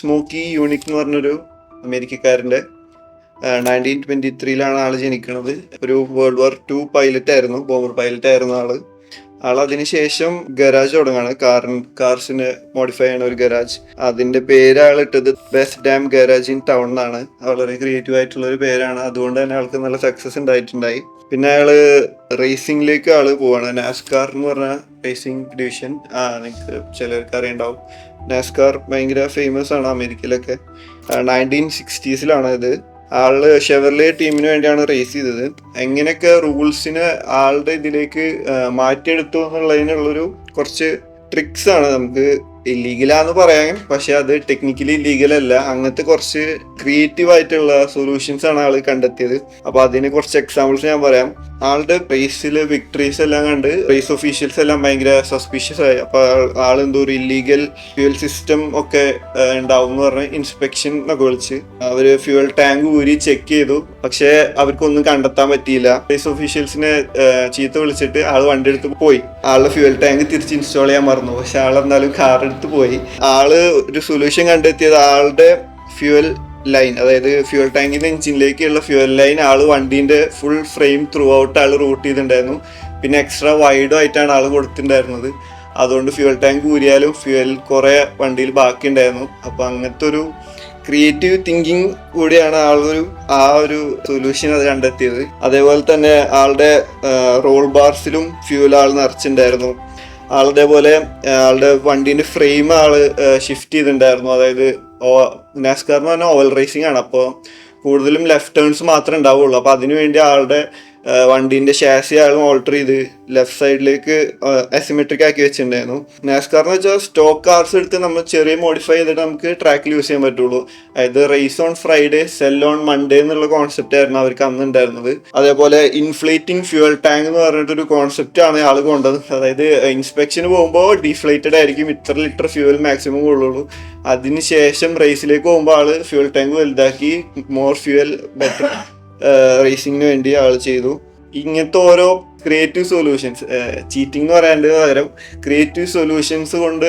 Smoky unique എന്ന് പറഞ്ഞൊരു അമേരിക്കക്കാരൻ്റെ 1923 ആള് ജനിക്കുന്നത്. ഒരു വേൾഡ് വാർ 2 പൈലറ്റ് ആയിരുന്നു, ബോംബർ പൈലറ്റ് ആയിരുന്നു ആൾ അതിനുശേഷം ഗരാജ് തുടങ്ങാണ്, കാർസിന് മോഡിഫൈ ചെയ്യണ ഒരു ഗരാജ്. അതിന്റെ പേര് ഇട്ടത് best dam garage in town എന്നാണ്. വളരെ ക്രിയേറ്റീവ് ആയിട്ടുള്ള ഒരു പേരാണ്, അതുകൊണ്ട് തന്നെ ആൾക്ക് നല്ല സക്സസ് ഉണ്ടായിട്ടുണ്ടായി. പിന്നെ അയാള് റേസിംഗിലേക്ക് പോവാണ്. നാസ്കാർ എന്ന് പറഞ്ഞ റേസിംഗ് ഡിവിഷൻ, നിങ്ങൾക്ക് ചിലർക്ക് അറിയണ്ടാവും. നാസ്കാർ ഭയങ്കര ഫേമസ് ആണ് അമേരിക്കയിലൊക്കെ. 1960s ഇത്. ആള് ഷെവർലെ ടീമിന് വേണ്ടിയാണ് റേസ് ചെയ്തത്. എങ്ങനെയൊക്കെ റൂൾസിന് ആളുടെ ഇതിലേക്ക് മാറ്റിയെടുത്തു എന്നുള്ളതിനുള്ളൊരു കുറച്ച് ട്രിക്സ് ആണ്. നമുക്ക് ഇല്ലീഗലാന്ന് പറയാം, പക്ഷെ അത് ടെക്നിക്കലി ഇല്ലീഗൽ അല്ല. അങ്ങനത്തെ കുറച്ച് ക്രിയേറ്റീവ് ആയിട്ടുള്ള സൊല്യൂഷൻസ് ആണ് ആള് കണ്ടെത്തിയത്. അപ്പൊ അതിന് കുറച്ച് എക്സാമ്പിൾസ് ഞാൻ പറയാം. ആളുടെ റേസില് വിക്ടറീസ് എല്ലാം കണ്ട് റേസ് ഒഫീഷ്യൽസ് എല്ലാം ഭയങ്കര സസ്പീഷ്യസ് ആയി. അപ്പൊ ആളെന്തോ ഒരു ഇല്ലീഗൽ ഫ്യൂവൽ സിസ്റ്റം ഒക്കെ ഉണ്ടാവും എന്ന് പറഞ്ഞ് ഇൻസ്പെക്ഷൻ ഒക്കെ വിളിച്ച് അവര് ഫ്യൂവൽ ടാങ്ക് ഊരി ചെക്ക് ചെയ്തു. പക്ഷെ അവർക്കൊന്നും കണ്ടെത്താൻ പറ്റിയില്ല. റേസ് ഒഫീഷ്യൽസിനെ ചീത്ത വിളിച്ചിട്ട് ആള് വണ്ടി എടുത്ത് പോയി. ആളുടെ ഫ്യൂവൽ ടാങ്ക് തിരിച്ച് ഇൻസ്റ്റാൾ ചെയ്യാൻ മറന്നു. പക്ഷെ ആളെന്നാലും കാർ എടുത്ത് പോയി. ആള് ഒരു സൊല്യൂഷൻ കണ്ടെത്തിയത് ആളുടെ ഫ്യൂവൽ ലൈൻ, അതായത് ഫ്യൂവൽ ടാങ്കിന്റെ എഞ്ചിനിലേക്കുള്ള ഫ്യൂവൽ ലൈൻ വണ്ടീന്റെ full frame throughout route ചെയ്തിട്ടുണ്ടായിരുന്നു. പിന്നെ എക്സ്ട്രാ വൈഡും ആയിട്ടാണ് കൊടുത്തിട്ടുണ്ടായിരുന്നത്. അതുകൊണ്ട് ഫ്യൂവൽ ടാങ്ക് ഊരിയാലും ഫ്യൂവൽ കുറെ വണ്ടിയിൽ ബാക്കി ഉണ്ടായിരുന്നു. അപ്പൊ അങ്ങനത്തെ ഒരു ക്രിയേറ്റീവ് തിങ്കിങ് കൂടിയാണ് ആ ഒരു സൊല്യൂഷൻ കണ്ടെത്തിയത്. അതേപോലെ തന്നെ ആളുടെ റോൾ ബാർസിലും ഫ്യൂവൽ നിറച്ചിട്ടുണ്ടായിരുന്നു. അതേപോലെ ആളുടെ വണ്ടീന്റെ ഫ്രെയിം ഷിഫ്റ്റ് ചെയ്തിട്ടുണ്ടായിരുന്നു. അതായത് നാസ്കാർ എന്ന് പറഞ്ഞാൽ ഓവൽ റേസിംഗ് ആണ്, അപ്പോൾ കൂടുതലും ലെഫ്റ്റ് ടേൺസ് മാത്രമേ ഉണ്ടാവുള്ളൂ. അപ്പൊ അതിനുവേണ്ടി ആളുടെ വണ്ടീന്റെ ഷാസി ഓൾട്ടർ ചെയ്ത് ലെഫ്റ്റ് സൈഡിലേക്ക് അസിമെട്രിക് ആക്കി വെച്ചിട്ടുണ്ടായിരുന്നു. നാസ്കാർ എന്ന് വെച്ചാൽ സ്റ്റോക്ക് കാർസ് എടുത്ത് നമ്മൾ ചെറിയ മോഡിഫൈ ചെയ്തിട്ട് നമുക്ക് ട്രാക്കിൽ യൂസ് ചെയ്യാൻ പറ്റുള്ളൂ. അതായത് raise on Friday cell on Monday എന്നുള്ള കോൺസെപ്റ്റ് ആയിരുന്നു അവർക്ക് അന്ന് ഉണ്ടായിരുന്നത്. അതേപോലെ ഇൻഫ്ലേറ്റിംഗ് ഫ്യൂവൽ ടാങ്ക് എന്ന് പറഞ്ഞിട്ടൊരു കോൺസെപ്റ്റ് ആണ് ആൾ കൊണ്ടത്. അതായത് ഇൻസ്പെക്ഷന് പോകുമ്പോൾ ഡീഫ്ലേറ്റഡ് ആയിരിക്കും, ഇത്ര ലിറ്റർ ഫ്യൂവൽ മാക്സിമം കൊള്ളുള്ളൂ. അതിനുശേഷം റേസിലേക്ക് പോകുമ്പോൾ ഫ്യൂവൽ ടാങ്ക് വലുതാക്കി മോർ ഫ്യൂവൽ ബെറ്റർ റേസിങ്ങിന് വേണ്ടി ചെയ്തു. ഇങ്ങനത്തെ ഓരോ ക്രിയേറ്റീവ് സൊല്യൂഷൻസ്, ചീറ്റിംഗ് എന്ന് പറയാൻ്റെ പകരം ക്രിയേറ്റീവ് സൊല്യൂഷൻസ് കൊണ്ട്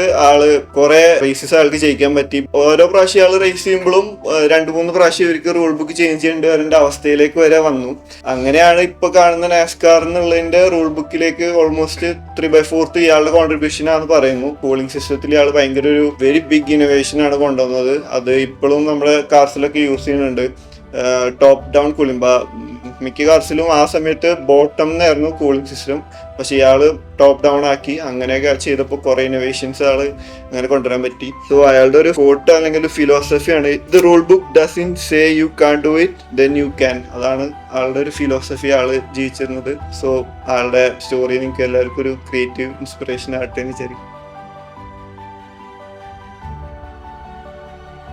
കുറെ റേസസ് ജയിക്കാൻ പറ്റി. ഓരോ പ്രാവശ്യം റേസ് ചെയ്യുമ്പോഴും 2-3 പ്രാവശ്യം ഇവർക്ക് റൂൾ ബുക്ക് ചേഞ്ച് ചെയ്യേണ്ടി വരേണ്ട അവസ്ഥയിലേക്ക് വരെ വന്നു. അങ്ങനെയാണ് ഇപ്പൊ കാണുന്ന നാസ്കാർ എന്നുള്ളതിന്റെ റൂൾ ബുക്കിലേക്ക് ഓൾമോസ്റ്റ് 3/4 ഇയാളുടെ കോൺട്രിബ്യൂഷൻ ആണെന്ന് പറയുന്നു. കൂളിംഗ് സിസ്റ്റത്തിൽ ഭയങ്കര ഒരു വെരി ബിഗ് ഇന്നോവേഷൻ ആണ് കൊണ്ടുവന്നത്. അത് ഇപ്പോഴും നമ്മുടെ കാർസിലൊക്കെ യൂസ് ചെയ്യുന്നുണ്ട്. ടോപ്പ് ഡൗൺ കൂളിംഗ്, മിക്ക കാർസിലും ആ സമയത്ത് ബോട്ടം എന്നായിരുന്നു കൂളിംഗ് സിസ്റ്റം, പക്ഷെ ഇയാള് ടോപ്പ് ഡൗൺ ആക്കി. അങ്ങനെയൊക്കെ ചെയ്തപ്പോൾ കുറെ ഇന്നോവേഷൻസ് അങ്ങനെ കൊണ്ടുവരാൻ പറ്റി. സോ അയാളുടെ ഒരു ഫോട്ടോ അല്ലെങ്കിൽ ഒരു ഫിലോസഫിയാണ് the rule book doesn't say you can do it then you can. അതാണ് ആളുടെ ഒരു ഫിലോസഫി ജീവിച്ചിരുന്നത്. സോ ആളുടെ സ്റ്റോറി നിങ്ങൾക്ക് എല്ലാവർക്കും ഒരു ക്രിയേറ്റീവ് ഇൻസ്പിറേഷൻ ആയിട്ട് വിചാരിക്കും.